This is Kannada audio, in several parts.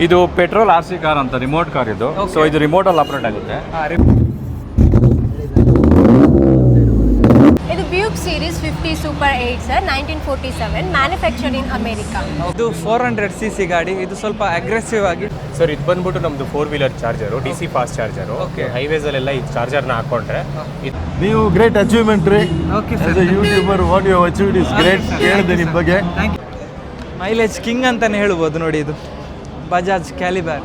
ಇದು ಪೆಟ್ರೋಲ್ RC ಕಾರ್ ಅಂತ ರಿಮೋಟ್ ಕಾರ್ ಇದು. ಸೊ ಇದು ರಿಮೋಟ್ ಅಲ್ಲಿ ಆಪರೇಟ್ ಆಗುತ್ತೆ. ಇದು Buick series 50 super 8 sir 1947 manufactured in America. ಇದು 400cc ಗಾಡಿ. ಇದು ಸ್ವಲ್ಪ ಅಗ್ರೆಸಿವ್ ಆಗಿ ಸರ್ ಇದು ಬಂದ್ಬಿಟ್ಟು ನಮ್ದು four wheeler charger, DC fast charger. Highways ಅಲ್ಲೆಲ್ಲ ಈ ಚಾರ್ಜರ್ನ ಹಾಕೊಂಡ್ರೆ ನೀವು ಗ್ರೇಟ್ ಅಚೀವ್ಮೆಂಟ್ ರೀ. Okay as a YouTuber what you achieved is great. ಕೇಳಿದೆ ನಿಮ್ಮ ಬಗ್ಗೆ. ಮೈಲೇಜ್ ಕಿಂಗ್ ಅಂತಾನೆ ಹೇಳ್ಬೋದು ನೋಡಿ. ಇದು ಬಜಾಜ್ ಕ್ಯಾಲಿಬರ್.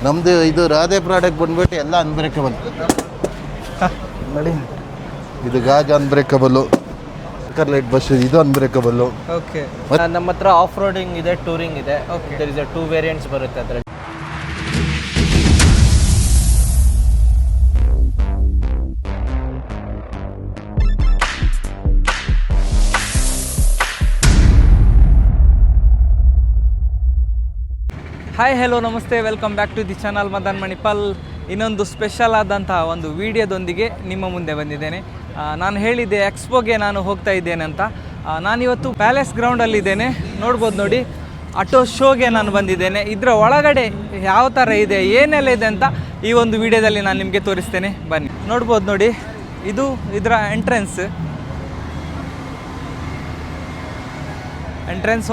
ನಮ್ದು ಇದು ರಾಧೆ ಪ್ರಾಡಕ್ಟ್ ಬಂದ್ಬಿಟ್ಟು ಎಲ್ಲ ಅನ್ಬ್ರೇಕಬಲ್ ನೋಡಿ. ಇದು ಗಾಜ್ ಅನ್ಬ್ರೇಕಬಲ್ಲು, ಲೈಟ್ ಬಸ್ ಇದು ಅನ್ಬ್ರೇಕಬಲ್ಲು. ಓಕೆ. ನಮ್ಮ ಹತ್ರ ಆಫ್ ರೋಡಿಂಗ್ ಇದೆ, ಟೂರಿಂಗ್ ಇದೆ. ದರ್ ಇಸ್ 2 ವೇರಿಯಂಟ್ಸ್ ಬರುತ್ತೆ ಅದರಲ್ಲಿ. ಹಾಯ್ ಹೆಲೋ ನಮಸ್ತೆ, welcome back to the channel Madan Manipal. ಇನ್ನೊಂದು ಸ್ಪೆಷಲ್ ಆದಂತಹ ಒಂದು ವಿಡಿಯೋದೊಂದಿಗೆ ನಿಮ್ಮ ಮುಂದೆ ಬಂದಿದ್ದೇನೆ. ನಾನು ಹೇಳಿದ್ದೆ ಎಕ್ಸ್ಪೋಗೆ ನಾನು ಹೋಗ್ತಾ ಇದ್ದೇನೆ ಅಂತ. ನಾನಿವತ್ತು ಪ್ಯಾಲೇಸ್ ಗ್ರೌಂಡಲ್ಲಿದ್ದೇನೆ. ನೋಡ್ಬೋದು ನೋಡಿ, ಆಟೋ ಶೋಗೆ ನಾನು ಬಂದಿದ್ದೇನೆ. ಇದರ ಒಳಗಡೆ ಯಾವ ಥರ ಇದೆ, ಏನೆಲ್ಲ ಇದೆ ಅಂತ ಈ ಒಂದು ವಿಡಿಯೋದಲ್ಲಿ ನಾನು ನಿಮಗೆ ತೋರಿಸ್ತೇನೆ. ಬನ್ನಿ. ನೋಡ್ಬೋದು ನೋಡಿ, ಇದು ಇದರ ಎಂಟ್ರೆನ್ಸ್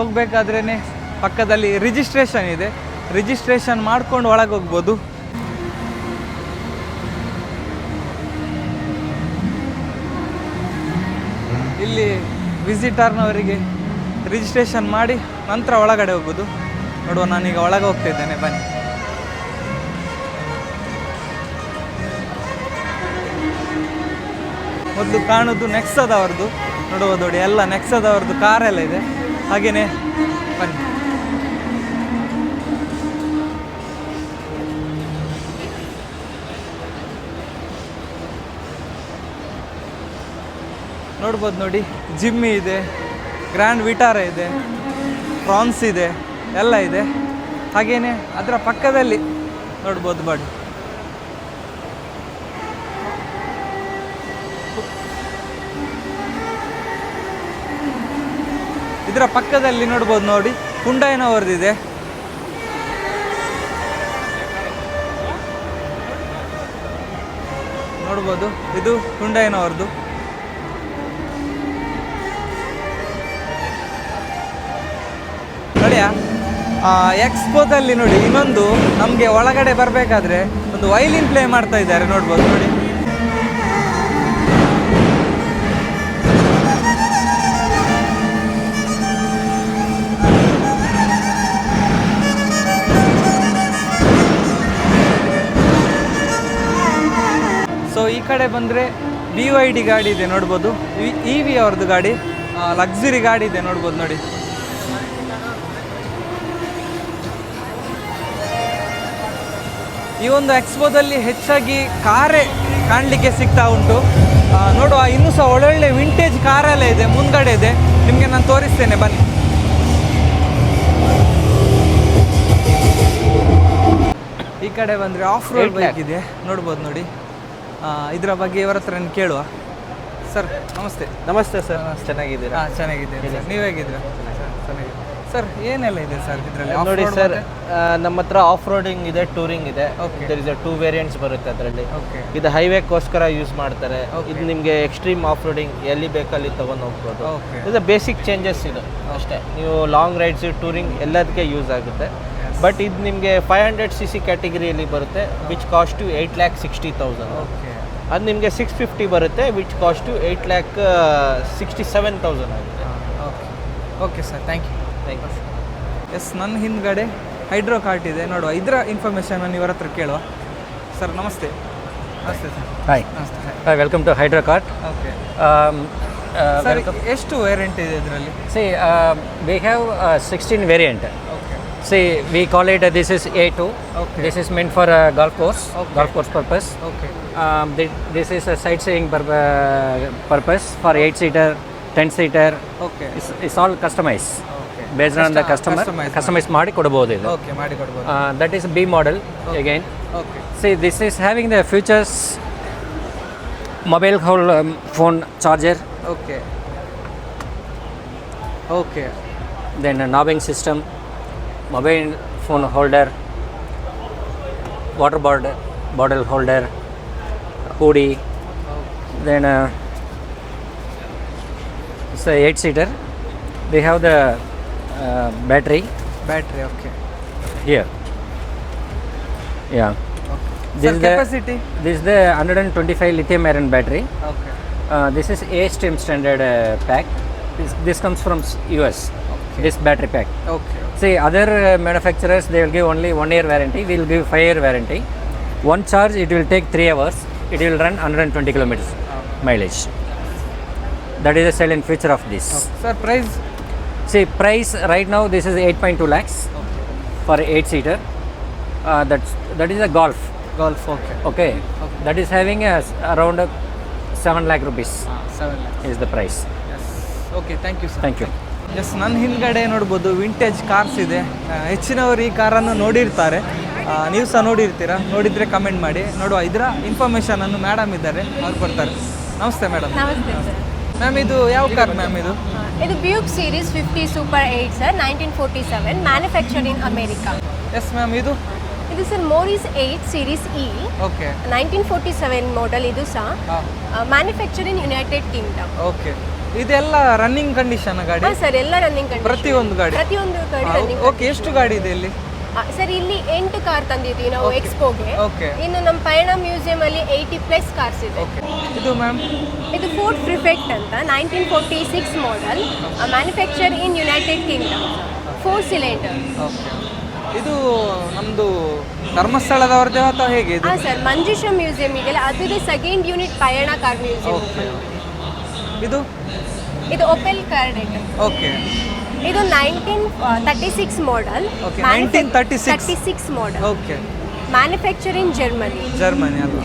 ಹೋಗಬೇಕಾದ್ರೇ ಪಕ್ಕದಲ್ಲಿ ರಿಜಿಸ್ಟ್ರೇಷನ್ ಇದೆ. ರಿಜಿಸ್ಟ್ರೇಷನ್ ಮಾಡ್ಕೊಂಡು ಒಳಗೆ ಹೋಗ್ಬೋದು. ಇಲ್ಲಿ ವಿಸಿಟರ್ನವರಿಗೆ ರಿಜಿಸ್ಟ್ರೇಷನ್ ಮಾಡಿ ನಂತರ ಒಳಗಡೆ ಹೋಗ್ಬೋದು. ನೋಡುವ, ನಾನೀಗ ಒಳಗೆ ಹೋಗ್ತಾ ಇದ್ದೇನೆ. ಬನ್ನಿ. ಮೊದಲು ಕಾಣೋದು ನೆಕ್ಸದವ್ರದ್ದು. ನೋಡುವುದು ನೋಡಿ, ಎಲ್ಲ ನೆಕ್ಸದವ್ರದ್ದು ಕಾರೆಲ್ಲ ಇದೆ. ಹಾಗೆಯೇ ಬನ್ನಿ. ನೋಡ್ಬೋದು ನೋಡಿ, ಜಿಮ್ಮಿ ಇದೆ, ಗ್ರ್ಯಾಂಡ್ ವಿಟಾರ ಇದೆ, ಫ್ರಾನ್ಸ್ ಇದೆ, ಎಲ್ಲ ಇದೆ. ಹಾಗೆಯೇ ಅದರ ಪಕ್ಕದಲ್ಲಿ ನೋಡ್ಬೋದು ಬಡಿ ಇದರ ಪಕ್ಕದಲ್ಲಿ ನೋಡ್ಬೋದು ನೋಡಿ, ಹುಂಡೈನವರದಿದೆ. ನೋಡ್ಬೋದು, ಇದು ಹುಂಡೈನವರದು. ನೋಡಿಯಾ, ಎಕ್ಸ್ಪೋದಲ್ಲಿ ನೋಡಿ, ಇನ್ನೊಂದು ನಮಗೆ ಒಳಗಡೆ ಬರಬೇಕಾದ್ರೆ ಒಂದು ವೈಲಿನ್ ಪ್ಲೇ ಮಾಡ್ತಾ ಇದ್ದಾರೆ. ನೋಡ್ಬೋದು ನೋಡಿ. ಸೊ ಈ ಕಡೆ ಬಂದರೆ BYD ಗಾಡಿ ಇದೆ. ನೋಡ್ಬೋದು, EV ಅವ್ರದ್ದು ಗಾಡಿ, ಲಕ್ಸುರಿ ಗಾಡಿ ಇದೆ. ನೋಡ್ಬೋದು ನೋಡಿ. ಈ ಒಂದು ಎಕ್ಸ್ಪೋದಲ್ಲಿ ಹೆಚ್ಚಾಗಿ ಕಾರೇ ಕಾಣಲಿಕ್ಕೆ ಸಿಗ್ತಾ ಉಂಟು. ನೋಡುವ, ಇನ್ನೂ ಸಹ ಒಳ್ಳೊಳ್ಳೆ ವಿಂಟೇಜ್ ಕಾರೆಲ್ಲ ಇದೆ, ಮುಂದ್ಗಡೆ ಇದೆ. ನಿಮಗೆ ನಾನು ತೋರಿಸ್ತೇನೆ, ಬನ್ನಿ. ಈ ಕಡೆ ಬಂದರೆ ಆಫ್ ರೋಡ್ ಬೈಕ್ ಇದೆ. ನೋಡ್ಬೋದು ನೋಡಿ. ಇದರ ಬಗ್ಗೆ ಇವರ ಹತ್ರ ಕೇಳುವ. ಸರ್ ನಮಸ್ತೆ. ನಮಸ್ತೆ ಸರ್, ಚೆನ್ನಾಗಿದ್ದೀರಾ? ಚೆನ್ನಾಗಿದ್ದೀನಿ ಸರ್, ನೀವು ಹೇಗಿದ್ದೀರಾ? ಚೆನ್ನಾಗಿದೆ ಸರ್. ಏನೆಲ್ಲ ಇದೆ ಸರ್ ಇದರಲ್ಲಿ? ನೋಡಿ ಸರ್, ನಮ್ಮ ಹತ್ರ ಆಫ್ ರೋಡಿಂಗ್ ಇದೆ, ಟೂರಿಂಗ್ ಇದೆ. ದರ್ ಇಸ್ 2 ವೇರಿಯಂಟ್ಸ್ ಬರುತ್ತೆ ಅದರಲ್ಲಿ. ಇದು ಹೈವೇಗೋಸ್ಕರ ಯೂಸ್ ಮಾಡ್ತಾರೆ. ಇದು ನಿಮಗೆ ಎಕ್ಸ್ಟ್ರೀಮ್ ಆಫ್ ರೋಡಿಂಗ್ ಎಲ್ಲಿ ಬೇಕಲ್ಲಿ ತೊಗೊಂಡು ಹೋಗ್ಬೋದು. ಇದು ಬೇಸಿಕ್ ಚೇಂಜಸ್ ಇದು ಅಷ್ಟೇ. ನೀವು ಲಾಂಗ್ ರೈಡ್ಸ್, ಟೂರಿಂಗ್ ಎಲ್ಲದಕ್ಕೆ ಯೂಸ್ ಆಗುತ್ತೆ. ಬಟ್ ಇದು ನಿಮಗೆ 500cc ಕ್ಯಾಟಗರಿಯಲ್ಲಿ ಬರುತ್ತೆ, ವಿಚ್ ಕಾಸ್ಟ್ ಟು 8,60,000. ಅದು ನಿಮಗೆ 650 ಬರುತ್ತೆ, ವಿಚ್ ಕಾಸ್ಟ್ ಟು 8,67,000 ಆಗುತ್ತೆ. Okay sir, thank you. Yes, ನನ್ನ ಹಿಂದ್ಗಡೆ ಹೈಡ್ರೋ ಕಾರ್ಟ್ ಇದೆ. ನೋಡುವ, ಇದರ ಇನ್ಫಾರ್ಮೇಷನ್ ನಾನು ಇವರ ಹತ್ರ ಕೇಳುವ. ಸರ್ ನಮಸ್ತೆ. ನಮಸ್ತೆ sir. Hi, welcome to hydro cart. Okay sir, ಎಷ್ಟು ವೇರಿಯಂಟ್ ಇದೆ ಇದರಲ್ಲಿ? See, we have 16 variant. See, we call it this is A2. Okay. This is meant for golf course, golf course purpose. Okay. This is a sightseeing purpose for 8-seater, 10-seater. Okay. It's all customized. Okay. Based on the customer. Customize ಮಾಡಿ ಕೊಡಬಹುದು ಇದು. Okay, ಮಾಡಿ ಕೊಡಬಹುದು. That is B model again. Okay. See, this is having the features mobile phone charger. Okay. Okay. Then a knobbing system. mobile phone holder, water bottle holder, hoodie. Then it's a 8-seater. We have the battery battery okay here. Yeah. Sir capacity This is the 125 lithium iron battery. Okay This is ASTM standard pack. This comes from US. This battery pack. Okay See, other manufacturers, they will give only 1 year warranty. We will give 5 year warranty. One charge, it will take 3 hours. It will run 120 kilometers mileage. That is the selling feature of this. Sir price See, price right now, this is 8.2 lakhs for 8-seater. That is a Golf. Golf okay Okay. That is having around 7 lakh rupees 7 lakhs. is the price. Okay thank you sir. Thank you. Yes ನನ್ನ ಹಿಂದ್ಗಡೆ ನೋಡ್ಬೋದು ವಿಂಟೇಜ್ ಕಾರ್ಸ್ ಇದೆ. ಹೆಚ್ಚಿನವರು ಈ ಕಾರನ್ನು ನೋಡಿರ್ತಾರೆ, ನೀವು ಸಹ ನೋಡಿರ್ತೀರಾ. ನೋಡಿದರೆ ಕಮೆಂಟ್ ಮಾಡಿ. ನೋಡುವ ಇದರ ಇನ್ಫಾರ್ಮೇಷನನ್ನು ಮೇಡಮ್ ಇದ್ದಾರೆ, ಅವ್ರು ಕೊಡ್ತಾರೆ. ನಮಸ್ತೆ ಮೇಡಮ್. ನಮಸ್ತೆ ಸರ್. ಮ್ಯಾಮ್ ಇದು ಯಾವ ಕಾರ್ ಮ್ಯಾಮ್ ಇದು? ಇದು Buick series 50 super 8 sir, 1947, manufactured in America. Yes ma'am ಇದು ಇದು sir Morris 8 series E, okay 1947 model. ಇದು ಸಹ manufacture in United Kingdom. Okay ಇದೆಲ್ಲ ರನ್ನಿಂಗ್ ಕಂಡೀಷನ್ ಗಾಡಿ? ಹಾಂ ಸರ್, ಎಲ್ಲ ರನ್ನಿಂಗ್ ಕಂಡೀಷನ್. ಪ್ರತಿಯೊಂದು ಗಾಡಿ ರನ್ನಿಂಗ್. ಓಕೆ ಎಷ್ಟು ಗಾಡಿ ಇದೆ ಇಲ್ಲಿ? ಸರ್ ಇಲ್ಲಿ 8 ಕಾರ್ ತಂದಿದ್ದೀವಿ ನಾವು ಎಕ್ಸ್ಪೋಗೆ. ಓಕೆ ಇನ್ನು ನಮ್ಮ ಪಯಣ ಮ್ಯೂಸಿಯಂ ಅಲ್ಲಿ 80+ ಕಾರ್ಸ್ ಇದೆ. ಓಕೆ ಇದು ಮ್ಯಾಮ್ ಇದು ಫೋರ್ಡ್ ಪ್ರಿಫೆಕ್ಟ್ ಅಂತ 1946 model, manufacture in United Kingdom, 4 cylinder. Okay ಇದು ನಮ್ಮದು ಧರ್ಮಸ್ಥಳದವ್ರದ್ದೇ ಅಥವಾ ಹೇಗೆ ಇದು? ಹಾಂ ಸರ್, ಮಂಜುಷಾ ಮ್ಯೂಸಿಯಮಿಗೆಲ್ಲ ಅದುದೇ ಸೆಕೆಂಡ್ ಯೂನಿಟ್ ಪಯಣ ಕಾರ್ ಮ್ಯೂಸಿಯಂ. ಓಕೆ ಇದು ಇದು ಒಪೆಲ್ ಕಾರ್ಡೆಟ್. ಓಕೆ ಇದು 1936 model. Okay, 1936 model. Okay manufacture ಇನ್ ಜರ್ಮನಿ. ಜರ್ಮನಿ ಅಲ್ವಾ?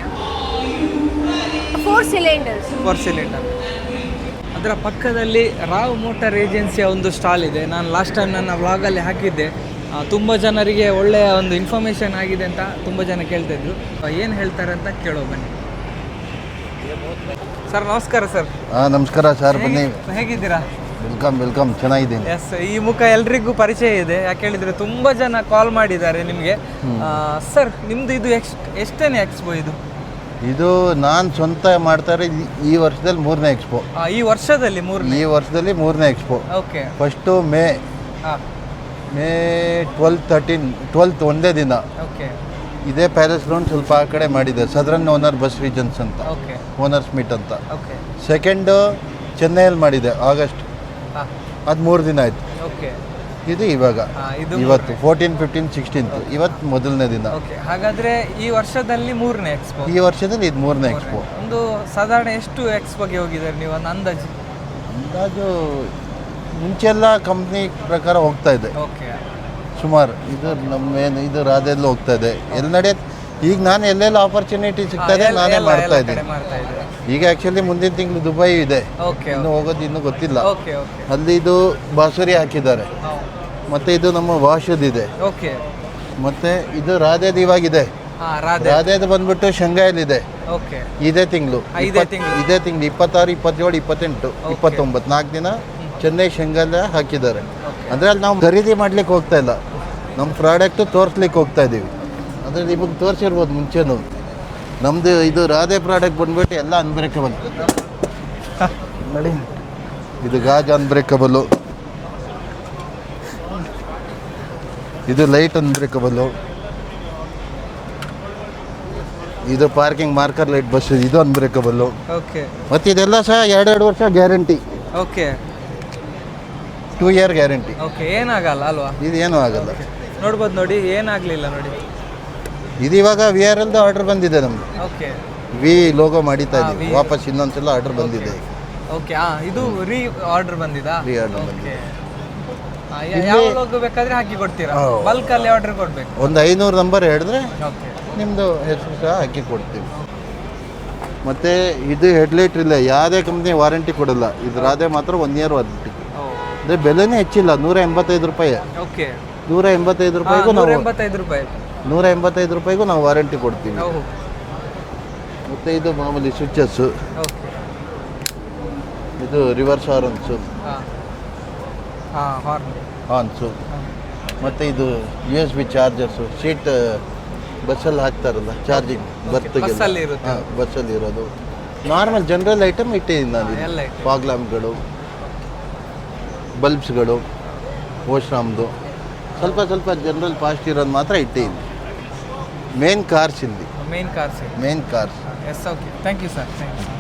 4 ಸಿಲಿಂಡರ್ಸ್. 4 ಸಿಲಿಂಡರ್. ಅದರ ಪಕ್ಕದಲ್ಲಿ ರಾವ್ ಮೋಟಾರ್ ಏಜೆನ್ಸಿಯ ಒಂದು ಸ್ಟಾಲ್ ಇದೆ. ನಾನು ಲಾಸ್ಟ್ ಟೈಮ್ ನನ್ನ ವ್ಲಾಗಲ್ಲಿ ಹಾಕಿದ್ದೆ. ತುಂಬ ಜನರಿಗೆ ಒಳ್ಳೆಯ ಒಂದು ಇನ್ಫಾರ್ಮೇಷನ್ ಆಗಿದೆ ಅಂತ ತುಂಬ ಜನ ಕೇಳ್ತಾಯಿದ್ರು. ಏನು ಹೇಳ್ತಾರೆ ಅಂತ ಕೇಳೋ ಬನ್ನಿ. ಸರ್ ನಮಸ್ಕಾರ ಸರ್. ನಮಸ್ಕಾರ ಸರ್, ಬನ್ನಿ. ಹೇಗಿದ್ದೀರಾ? ವೆಲ್ಕಮ್, ಚೆನ್ನಾಗಿದ್ದೀನಿ. ಎಸ್, ಈ ಮುಖ ಎಲ್ರಿಗೂ ಪರಿಚಯ ಇದೆ. ಯಾಕೆ ಹೇಳಿದರೆ ತುಂಬ ಜನ ಕಾಲ್ ಮಾಡಿದ್ದಾರೆ ನಿಮಗೆ. ಸರ್ ನಿಮ್ಮದು ಇದು ಎಷ್ಟನೇ ಎಕ್ಸ್ಪೋ ಇದು? ಇದು ನಾನು ಸ್ವಂತ ಮಾಡ್ತಾರೆ ಈ ವರ್ಷದಲ್ಲಿ 3ನೇ ಎಕ್ಸ್ಪೋ. ಈ ವರ್ಷದಲ್ಲಿ ಈ ವರ್ಷದಲ್ಲಿ 3ನೇ expo. Okay. First May 12th ಒಂದೇ ದಿನ ಓಕೆ. ಇದೇ ಪ್ಯಾಲೇಸ್ ಗ್ರೌಂಡ್ ಸ್ವಲ್ಪ ಆ ಕಡೆ ಮಾಡಿದೆ, ಸದರನ್ ಓನರ್ ಬಸ್ ರೀಜನ್ಸ್ ಅಂತ, ಓಕೆ ಓನರ್ಸ್ ಮೀಟ್ ಅಂತ. ಓಕೆ. ಸೆಕೆಂಡು ಚೆನ್ನೈಯಲ್ಲಿ ಮಾಡಿದೆ ಆಗಸ್ಟ್, ಅದು 3 ದಿನ ಆಯಿತು. ಓಕೆ. ಇದು ಇವಾಗ ಇವತ್ತು 14, 15, 16 ಇವತ್ತು ಮೊದಲನೇ ದಿನ. ಓಕೆ. ಹಾಗಾದರೆ ಈ ವರ್ಷದಲ್ಲಿ 3ನೇ ಎಕ್ಸ್ಪೋ. ಈ ವರ್ಷದಲ್ಲಿ ಇದು 3ನೇ ಎಕ್ಸ್ಪೋ. ಒಂದು ಸಾಧಾರಣ ಎಷ್ಟು ಎಕ್ಸ್ಪೋಗೆ ಹೋಗಿದ್ದಾರೆ ನೀವು, ಒಂದು ಅಂದಾಜು? ಮುಂಚೆಲ್ಲ ಕಂಪ್ನಿ ಪ್ರಕಾರ ಹೋಗ್ತಾ ಇದೆ ಓಕೆ. ಸುಮಾರು. ಇದು ಇದು ರಾಧೆಲ್ಲ ಹೋಗ್ತಾ ಇದೆ, ಎಲ್ಲಿ ನಡೆಯುತ್ತೆ. ಈಗ ನಾನು ಎಲ್ಲೆಲ್ಲ ಆಪರ್ಚುನಿಟಿ ಸಿಗ್ತಾ ಇದೆ ನಾನೇ ಮಾಡ್ತಾ ಇದ್ದೀನಿ. ಈಗ ಆ್ಯಕ್ಚುಲಿ ಮುಂದಿನ ತಿಂಗಳು ದುಬೈ ಇದೆ, ಇನ್ನು ಹೋಗೋದು ಇನ್ನೂ ಗೊತ್ತಿಲ್ಲ. ಅಲ್ಲಿ ಇದು ಬಾಸುರಿ ಹಾಕಿದ್ದಾರೆ, ಮತ್ತು ಇದು ನಮ್ಮ ವಾಶದಿದೆ, ಓಕೆ. ಮತ್ತು ಇದು ರಾಧೆದು ಇವಾಗಿದೆ. ರಾಧೆದು ಬಂದ್ಬಿಟ್ಟು ಶಂಘಾಯಲ್ಲಿದೆ. ಓಕೆ. ಇದೇ ತಿಂಗಳು 26, 27, 28, 29 4 ದಿನ ಚೆನ್ನೈ ಶಂಘಾಯಲ್ಲ ಹಾಕಿದ್ದಾರೆ. ಅಂದರೆ ಅಲ್ಲಿ ನಾವು ಖರೀದಿ ಮಾಡ್ಲಿಕ್ಕೆ ಹೋಗ್ತಾ ಇಲ್ಲ, ನಮ್ಮ ಪ್ರಾಡಕ್ಟು ತೋರಿಸ್ಲಿಕ್ಕೆ ಹೋಗ್ತಾ ಇದ್ದೀವಿ. ಅಂದರೆ ನಿಮಗೆ ತೋರಿಸಿರ್ಬೋದು ಮುಂಚೆನೂ. ನಮ್ಮದು ಇದು ರಾಧೆ ಪ್ರಾಡಕ್ಟ್ ಬಂದ್ಬಿಟ್ಟು ಎಲ್ಲ ಅನ್ಬ್ರೇಕಬಲ್ ನೋಡಿ. ಇದು ಗಾಜ್ ಅನ್ಬ್ರೇಕಬಲ್ಲು, ಇದು ಲೈಟ್ ಅನ್ಬ್ರೇಕಬಲ್ಲು, ಇದು ಪಾರ್ಕಿಂಗ್ ಮಾರ್ಕರ್ ಲೈಟ್ ಬಸ್, ಇದು ಅನ್ಬ್ರೇಕಬಲ್ಲು. ಓಕೆ. ಮತ್ತು ಇದೆಲ್ಲ ಸಹ 2 ವರ್ಷ guarantee. Okay. 2 year guarantee. Okay. ಏನಾಗಲ್ಲ ಅಲ್ವಾ? ಇದು ಏನೂ ಆಗಲ್ಲ. ನೋಡ್ಬೋದು ನೋಡಿ, ಏನಾಗಲಿಲ್ಲ ನೋಡಿ. ಇದು ಇವಾಗ VRLದು ಆರ್ಡರ್ ಬಂದಿದೆ ನಮ್ದು. ಓಕೆ. ವಿ ಲೋಗೋ ಮಾಡಿತಾ ಇದ್ದೀವಿ, ವಾಪಸ್ ಇನ್ನೊಂದ್ಸಲ ಆರ್ಡರ್ ಬಂದಿದೆ. ಓಕೆ. ಇದು ರೀ ಆರ್ಡರ್ ಬಂದಿದಾ? ರೀ ಆರ್ಡರ್ ಬಂದಿದೆ. ಯಾವ ಲೋಗೋ ಬೇಕಾದ್ರೆ ಹಾಕಿ ಕೊಡ್ತೀರಾ? ಬಲ್ಕಲ್ಲಿ ಆರ್ಡರ್ ಕೊಡಬೇಕು. ಒಂದು 500 ನಂಬರ್ ಹೇಳಿದ್ರೆ ಓಕೆ, ನಿಮ್ಮದು ಹೆಸರು ಸಹ ಹಾಕಿ ಕೊಡ್ತೀವಿ. ಮತ್ತು ಇದು ಹೆಡ್ಲೈಟ್ ಇಲ್ಲ, ಯಾವುದೇ ಕಂಪ್ನಿ ವಾರಂಟಿ ಕೊಡಲ್ಲ. ಇದು ರಾಧೆ ಮಾತ್ರ 1 ಇಯರ್ ವಾರಂಟಿ. ಅಂದರೆ ಬೆಲೆನೇ ಹೆಚ್ಚಿಲ್ಲ, 185 ರೂಪಾಯಿ. ಓಕೆ. 185 ರೂಪಾಯಿಗೂ ನಾವು 185 ರೂಪಾಯಿ 185 ರೂಪಾಯಿಗೂ ನಾವು ವಾರಂಟಿ ಕೊಡ್ತೀವಿ. ಮತ್ತು ಇದು ಮಾಮೂಲಿ ಸ್ವಿಚಸ್ಸು, ಓಕೆ. ಇದು ರಿವರ್ಸ್ ಹಾರ್ನ್ಸು, ಹಾರ್ನ್ಸು, ಮತ್ತು ಇದು USB ಚಾರ್ಜರ್ಸು ಸೀಟ್ ಬಸ್ಸಲ್ಲಿ ಹಾಕ್ತಾರಲ್ಲ ಚಾರ್ಜಿಂಗ್ ಬಸ್ಸಲ್ಲಿ ಇರುತ್ತೆ. ಬಸ್ಸಲ್ಲಿ ಇರೋದು ನಾರ್ಮಲ್ ಜನರಲ್ ಐಟಮ್ ಇಟ್ಟಿದ್ದೀನಿ ನಾನು. ಎಲ್ಲ ಇಟ್ಟು. ಫಾಗ್ ಲ್ಯಾಂಪ್ಗಳು, ಬಲ್ಬ್ಸ್ಗಳು, ಓಶ್ರಾಮ್ದು ಸ್ವಲ್ಪ ಜನರಲ್ ಫಾಸ್ಟ್ ಇರೋದು ಮಾತ್ರ ಇಟ್ಟಿದ್ದೀನಿ. ಮೇನ್ ಕಾರ್ಸ್ ಇಲ್ಲಿ, main cars. Main cars. Yes, okay, thank you sir, thank you.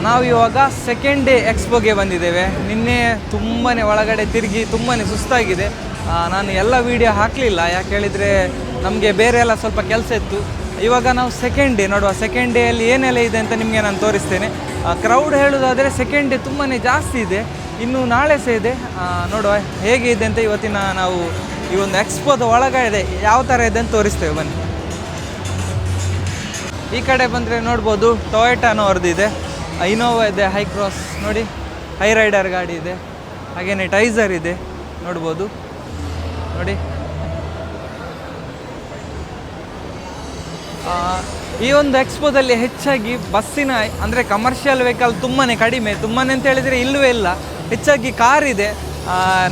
ನಾವು ಇವಾಗ ಸೆಕೆಂಡ್ ಡೇ ಎಕ್ಸ್ಪೋಗೆ ಬಂದಿದ್ದೇವೆ. ನಿನ್ನೆ ತುಂಬಾ ಒಳಗಡೆ ತಿರುಗಿ ತುಂಬಾ ಸುಸ್ತಾಗಿದೆ. ನಾನು ಎಲ್ಲ ವೀಡಿಯೋ ಹಾಕಲಿಲ್ಲ, ಯಾಕೆ ಹೇಳಿದರೆ ನಮಗೆ ಬೇರೆ ಎಲ್ಲ ಸ್ವಲ್ಪ ಕೆಲಸ ಇತ್ತು. ಇವಾಗ ನಾವು ಸೆಕೆಂಡ್ ಡೇ ನೋಡುವ. ಸೆಕೆಂಡ್ ಡೇಯಲ್ಲಿ ಏನೆಲ್ಲ ಇದೆ ಅಂತ ನಿಮಗೆ ನಾನು ತೋರಿಸ್ತೇನೆ. ಕ್ರೌಡ್ ಹೇಳೋದಾದರೆ ಸೆಕೆಂಡ್ ಡೇ ತುಂಬಾ ಜಾಸ್ತಿ ಇದೆ. ಇನ್ನು ನಾಳೆ ಸಹ ಇದೆ. ನೋಡುವ ಹೇಗೆ ಇದೆ ಅಂತ ಇವತ್ತಿನ ನಾವು ಈ ಒಂದು ಎಕ್ಸ್ಪೋದ ಒಳಗಡೆ ಯಾವ ಥರ ಇದೆ ಅಂತ ತೋರಿಸ್ತೇವೆ. ಬನ್ನಿ. ಈ ಕಡೆ ಬಂದರೆ ನೋಡ್ಬೋದು ಟೊಯೋಟಾನವ್ರದ್ದು ಇದೆ, ಇನೋವಾ ಇದೆ, ಹೈ ಕ್ರಾಸ್ ನೋಡಿ, ಹೈ ರೈಡರ್ ಗಾಡಿ ಇದೆ, ಹಾಗೆಯೇ ಟೈಸರ್ ಇದೆ ನೋಡ್ಬೋದು ನೋಡಿ. ಈ ಒಂದು ಎಕ್ಸ್ಪೋದಲ್ಲಿ ಹೆಚ್ಚಾಗಿ ಬಸ್ಸಿನ ಅಂದರೆ ಕಮರ್ಷಿಯಲ್ ವೆಹಿಕಲ್ ತುಂಬಾ ಕಡಿಮೆ. ತುಂಬಾ ಅಂತ ಹೇಳಿದರೆ ಇಲ್ಲವೇ ಇಲ್ಲ, ಹೆಚ್ಚಾಗಿ ಕಾರ್ ಇದೆ.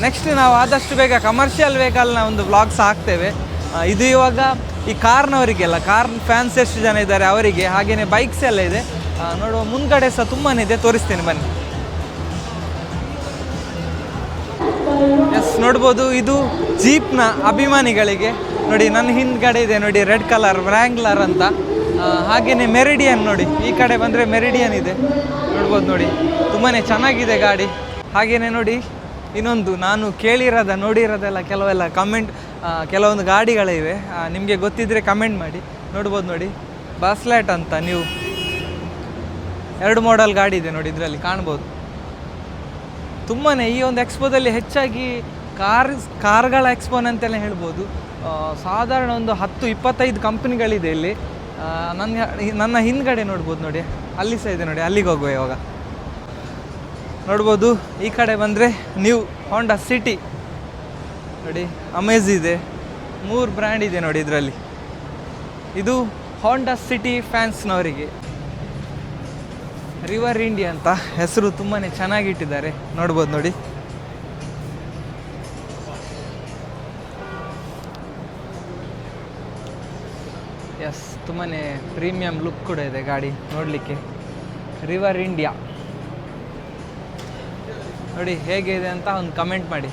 ನೆಕ್ಸ್ಟ್ ನಾವು ಆದಷ್ಟು ಬೇಗ ಕಮರ್ಷಿಯಲ್ ವೆಹಿಕಲ್ನ ಒಂದು ವ್ಲಾಗ್ಸ್ ಹಾಕ್ತೇವೆ. ಇದು ಇವಾಗ ಈ ಕಾರ್ನವರಿಗೆಲ್ಲ, ಕಾರ್ ಫ್ಯಾನ್ಸ್ ಎಷ್ಟು ಜನ ಇದ್ದಾರೆ ಅವರಿಗೆ, ಹಾಗೆಯೇ ಬೈಕ್ಸ್ ಎಲ್ಲ ಇದೆ. ನೋಡುವ ಮುಂದ್ಗಡೆ ಸಹ ತುಂಬಾ ಇದೆ, ತೋರಿಸ್ತೇನೆ ಬನ್ನಿ. ಎಸ್ ನೋಡ್ಬೋದು, ಇದು ಜೀಪ್ನ ಅಭಿಮಾನಿಗಳಿಗೆ. ನೋಡಿ ನನ್ನ ಹಿಂದ್ಗಡೆ ಇದೆ ನೋಡಿ ರೆಡ್ ಕಲರ್ ವ್ರ್ಯಾಂಗ್ಲರ್ ಅಂತ. ಹಾಗೆಯೇ ಮೆರಿಡಿಯನ್ ನೋಡಿ, ಈ ಕಡೆ ಬಂದರೆ ಮೆರಿಡಿಯನ್ ಇದೆ ನೋಡ್ಬೋದು ನೋಡಿ, ತುಂಬಾ ಚೆನ್ನಾಗಿದೆ ಗಾಡಿ. ಹಾಗೆಯೇ ನೋಡಿ ಇನ್ನೊಂದು ನಾನು ನೋಡಿರೋದೆಲ್ಲ ಕೆಲವೆಲ್ಲ ಕೆಲವೊಂದು ಗಾಡಿಗಳಿವೆ, ನಿಮಗೆ ಗೊತ್ತಿದ್ದರೆ ಕಮೆಂಟ್ ಮಾಡಿ. ನೋಡ್ಬೋದು ನೋಡಿ ಬಾಸ್ಲ್ಯಾಟ್ ಅಂತ ನೀವು 2 ಮಾಡೆಲ್ ಗಾಡಿ ಇದೆ ನೋಡಿ, ಇದರಲ್ಲಿ ಕಾಣ್ಬೋದು. ತುಂಬಾ ಈ ಒಂದು ಎಕ್ಸ್ಪೋದಲ್ಲಿ ಹೆಚ್ಚಾಗಿ ಕಾರ್ಗಳ ಎಕ್ಸ್ಪೋನ್ ಅಂತೆಲ್ಲ ಹೇಳ್ಬೋದು. ಸಾಧಾರಣ ಒಂದು 10-25 ಕಂಪ್ನಿಗಳಿದೆ ಇಲ್ಲಿ. ನನ್ನ ಹಿಂದ್ಗಡೆ ನೋಡ್ಬೋದು ನೋಡಿ, ಅಲ್ಲಿ ಸಹ ಇದೆ ನೋಡಿ, ಅಲ್ಲಿಗೆ ಹೋಗುವ ಇವಾಗ. ನೋಡ್ಬೋದು ಈ ಕಡೆ ಬಂದರೆ ನ್ಯೂ ಹೋಂಡಾ ಸಿಟಿ ನೋಡಿ, ಅಮೇಜ್ ಇದೆ, 3 ಬ್ರ್ಯಾಂಡ್ ಇದೆ ನೋಡಿ ಇದರಲ್ಲಿ. ಇದು ಹೋಂಡಾ ಸಿಟಿ ಫ್ಯಾನ್ಸ್ನವರಿಗೆ. ರಿವರ್ ಇಂಡಿಯಾ ಅಂತ ಹೆಸರು ತುಂಬಾ ಚೆನ್ನಾಗಿಟ್ಟಿದ್ದಾರೆ, ನೋಡ್ಬೋದು ನೋಡಿ. ಎಸ್, ತುಂಬಾ ಪ್ರೀಮಿಯಂ ಲುಕ್ ಕೂಡ ಇದೆ ಗಾಡಿ ನೋಡಲಿಕ್ಕೆ. ರಿವರ್ ಇಂಡಿಯಾ ನೋಡಿ ಹೇಗಿದೆ ಅಂತ ಒಂದು ಕಮೆಂಟ್ ಮಾಡಿ.